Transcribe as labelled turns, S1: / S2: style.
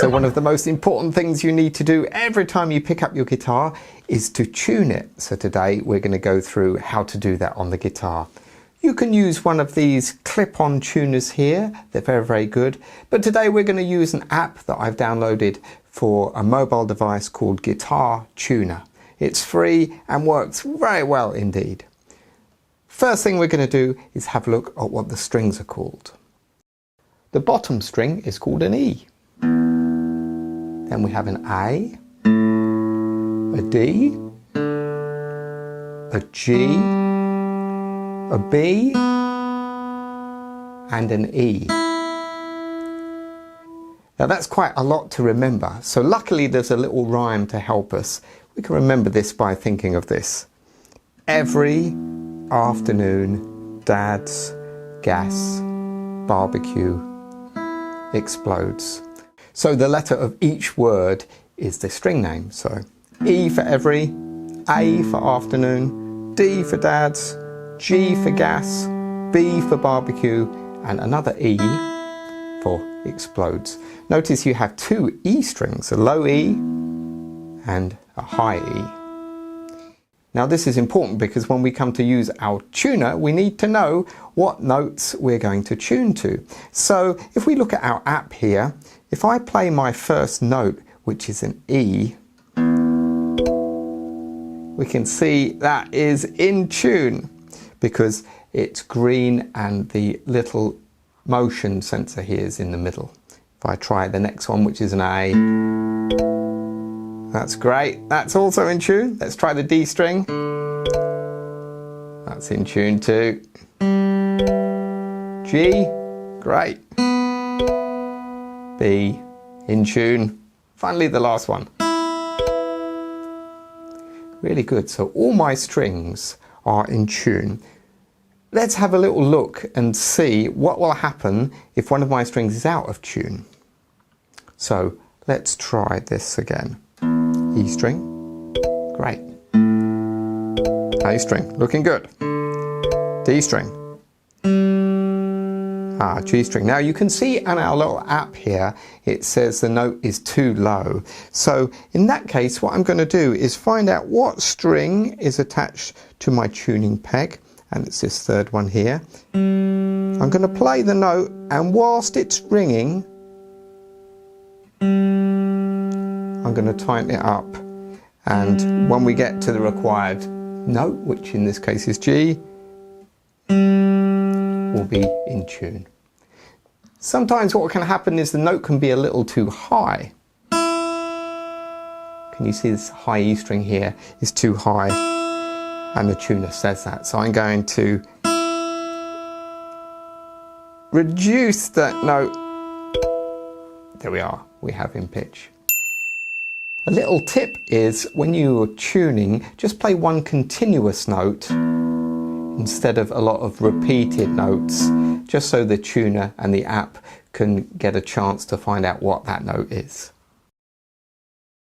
S1: So one of the most important things you need to do every time you pick up your guitar is to tune it. So today we're going to go through how to do that on the guitar. You can use one of these clip-on tuners here. They're very, very good. But today we're going to use an app that I've downloaded for a mobile device called Guitartuna. It's free and works very well indeed. First thing we're going to do is have a look at what the strings are called. The bottom string is called an E. Then we have an A, a D, a G, a B, and an E. Now that's quite a lot to remember, so luckily there's a little rhyme to help us. We can remember this by thinking of this. Every afternoon, Dad's gas barbecue explodes. So the letter of each word is the string name. So E for every, A for afternoon, D for Dad's, G for gas, B for barbecue, and another E for explodes. Notice you have two E strings, a low E and a high E. Now this is important because when we come to use our tuner, we need to know what notes we're going to tune to. So if we look at our app here, if I play my first note, which is an E, we can see that is in tune because it's green and the little motion sensor here is in the middle. If I try the next one, which is an A, that's great. That's also in tune. Let's try the D string. That's in tune too. G, great. B, in tune. Finally the last one. Really good. So all my strings are in tune. Let's have a little look and see what will happen if one of my strings is out of tune. So let's try this again. E string, great. A string, looking good. D string. G string. Now you can see on our little app here, it says the note is too low. So in that case, what I'm going to do is find out what string is attached to my tuning peg. And it's this third one here. I'm going to play the note, and whilst it's ringing, I'm going to tighten it up. And when we get to the required note, which in this case is G, we'll be in tune. Sometimes what can happen is the note can be a little too high. Can you see this high E string here is too high? And the tuner says that. So I'm going to reduce that note. There we are, we have in pitch. A little tip is when you're tuning, just play one continuous note instead of a lot of repeated notes, just so the tuner and the app can get a chance to find out what that note is.